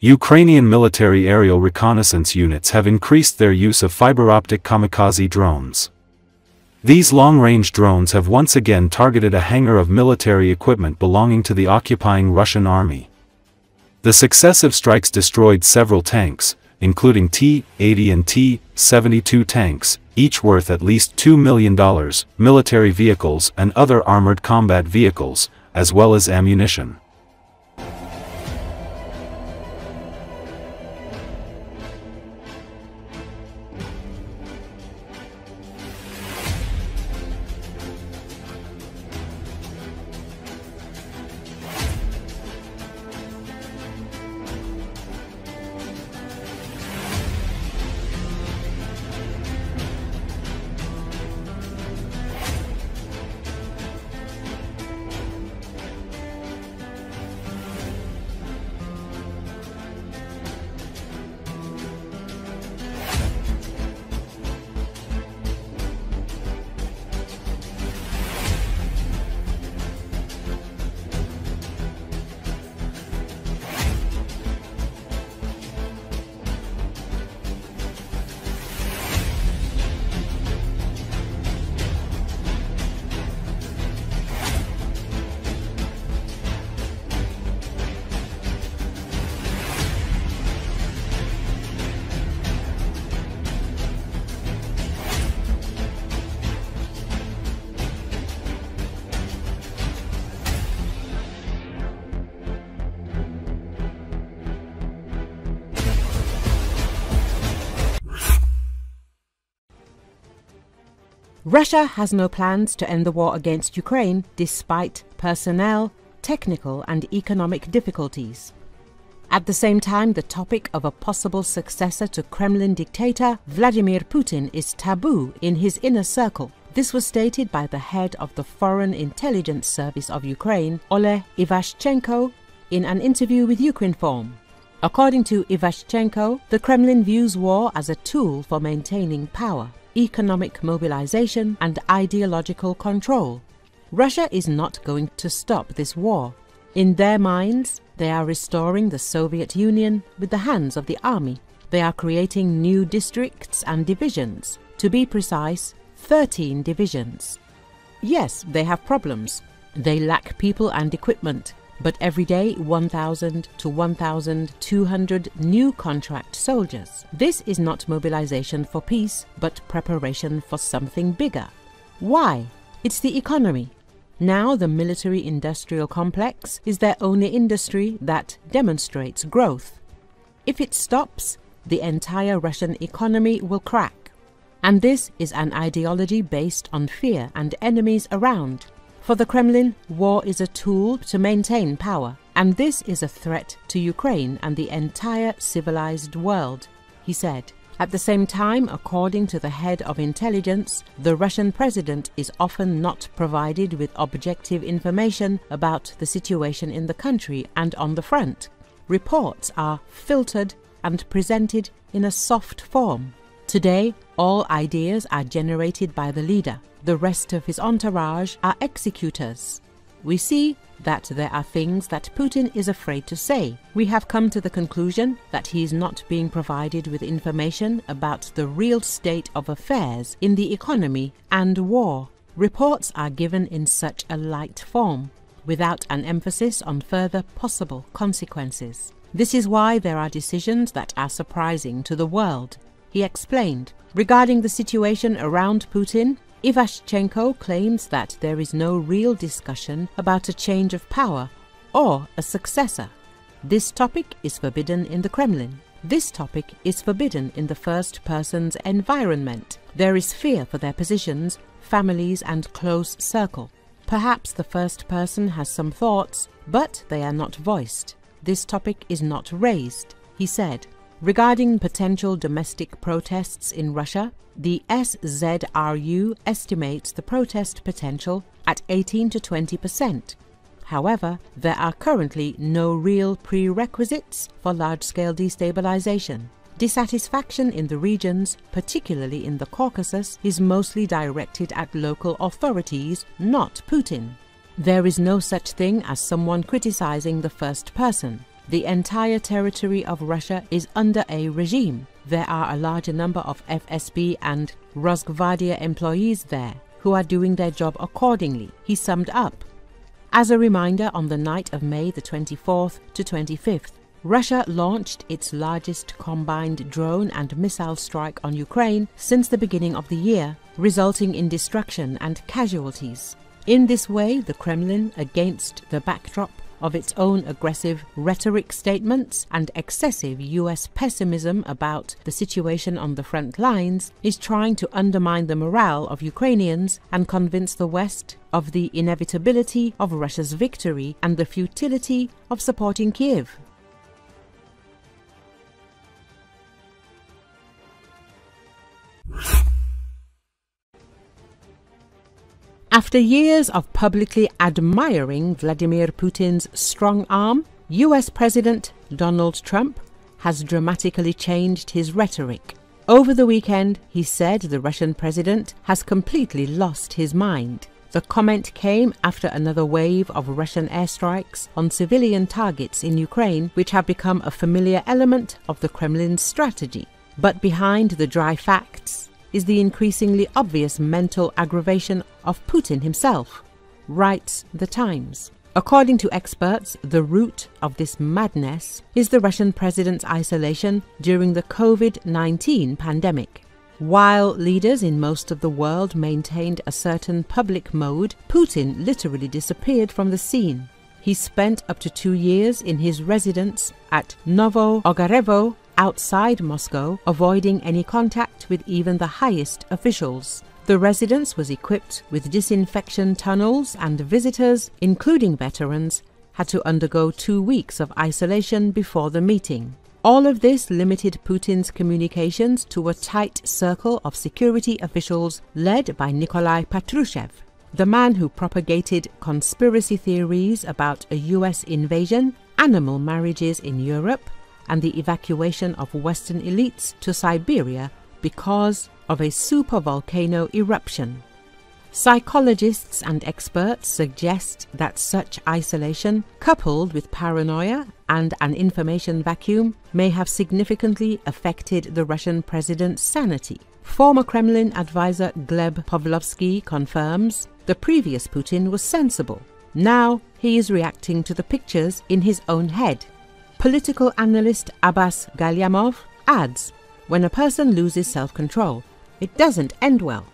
Ukrainian military aerial reconnaissance units have increased their use of fiber-optic kamikaze drones. These long-range drones have once again targeted a hangar of military equipment belonging to the occupying Russian army. The successive strikes destroyed several tanks, including T-80 and T-72 tanks, each worth at least $2 million, military vehicles and other armored combat vehicles, as well as ammunition. Russia has no plans to end the war against Ukraine despite personnel, technical and economic difficulties. At the same time, the topic of a possible successor to Kremlin dictator Vladimir Putin is taboo in his inner circle. This was stated by the head of the Foreign Intelligence Service of Ukraine, Ole Ivashchenko, in an interview with Ukrinform. According to Ivashchenko, the Kremlin views war as a tool for maintaining power, economic mobilization and ideological control. Russia is not going to stop this war. In their minds, they are restoring the Soviet Union with the hands of the army. They are creating new districts and divisions. To be precise, 13 divisions. Yes, they have problems. They lack people and equipment, but every day 1,000 to 1,200 new contract soldiers. This is not mobilization for peace, but preparation for something bigger. Why? It's the economy. Now the military-industrial complex is their only industry that demonstrates growth. If it stops, the entire Russian economy will crack. And this is an ideology based on fear and enemies around. For the Kremlin, war is a tool to maintain power, and this is a threat to Ukraine and the entire civilized world, he said. At the same time, according to the head of intelligence, the Russian president is often not provided with objective information about the situation in the country and on the front. Reports are filtered and presented in a soft form. Today, all ideas are generated by the leader. The rest of his entourage are executors. We see that there are things that Putin is afraid to say. We have come to the conclusion that he is not being provided with information about the real state of affairs in the economy and war. Reports are given in such a light form, without an emphasis on further possible consequences. This is why there are decisions that are surprising to the world, he explained. Regarding the situation around Putin, Ivashchenko claims that there is no real discussion about a change of power or a successor. This topic is forbidden in the Kremlin. This topic is forbidden in the first person's environment. There is fear for their positions, families and close circle. Perhaps the first person has some thoughts, but they are not voiced. This topic is not raised, he said. Regarding potential domestic protests in Russia, the SZRU estimates the protest potential at 18 to 20%. However, there are currently no real prerequisites for large-scale destabilization. Dissatisfaction in the regions, particularly in the Caucasus, is mostly directed at local authorities, not Putin. There is no such thing as someone criticizing the first person. The entire territory of Russia is under a regime. There are a larger number of FSB and Rosgvardia employees there who are doing their job accordingly, he summed up. As a reminder, on the night of May the 24th to 25th, Russia launched its largest combined drone and missile strike on Ukraine since the beginning of the year, resulting in destruction and casualties. In this way, the Kremlin, against the backdrop of its own aggressive rhetoric statements and excessive US pessimism about the situation on the front lines, is trying to undermine the morale of Ukrainians and convince the West of the inevitability of Russia's victory and the futility of supporting Kiev. After years of publicly admiring Vladimir Putin's strong arm, US President Donald Trump has dramatically changed his rhetoric. Over the weekend, he said the Russian president has completely lost his mind. The comment came after another wave of Russian airstrikes on civilian targets in Ukraine, which have become a familiar element of the Kremlin's strategy. But behind the dry facts is the increasingly obvious mental aggravation of Putin himself, writes The Times. According to experts, the root of this madness is the Russian president's isolation during the COVID-19 pandemic. While leaders in most of the world maintained a certain public mode, Putin literally disappeared from the scene. He spent up to 2 years in his residence at Novo-Ogarevo outside Moscow, avoiding any contact with even the highest officials. The residence was equipped with disinfection tunnels, and visitors, including veterans, had to undergo 2 weeks of isolation before the meeting. All of this limited Putin's communications to a tight circle of security officials led by Nikolai Patrushev, the man who propagated conspiracy theories about a US invasion, animal marriages in Europe, and the evacuation of Western elites to Siberia because of a supervolcano eruption. Psychologists and experts suggest that such isolation, coupled with paranoia and an information vacuum, may have significantly affected the Russian president's sanity. Former Kremlin advisor Gleb Pavlovsky confirms the previous Putin was sensible. Now he is reacting to the pictures in his own head. Political analyst Abbas Galyamov adds, when a person loses self-control, it doesn't end well.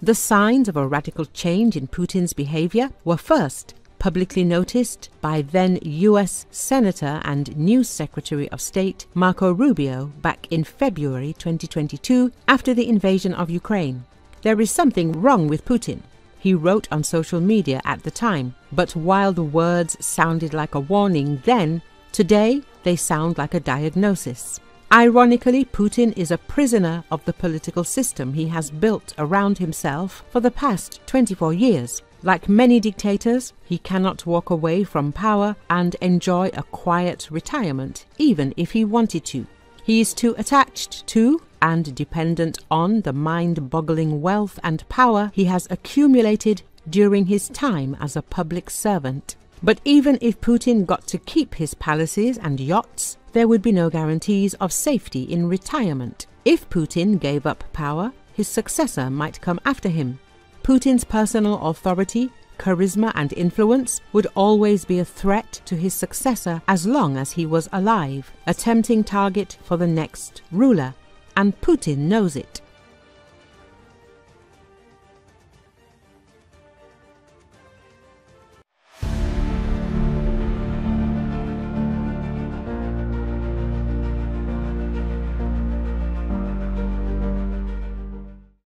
The signs of a radical change in Putin's behavior were first publicly noticed by then US Senator and new Secretary of State Marco Rubio back in February 2022 after the invasion of Ukraine. There is something wrong with Putin, he wrote on social media at the time, but while the words sounded like a warning then, today, they sound like a diagnosis. Ironically, Putin is a prisoner of the political system he has built around himself for the past 24 years. Like many dictators, he cannot walk away from power and enjoy a quiet retirement, even if he wanted to. He is too attached to and dependent on the mind-boggling wealth and power he has accumulated during his time as a public servant. But even if Putin got to keep his palaces and yachts, there would be no guarantees of safety in retirement. If Putin gave up power, his successor might come after him. Putin's personal authority, charisma and influence would always be a threat to his successor as long as he was alive, a tempting target for the next ruler, and Putin knows it.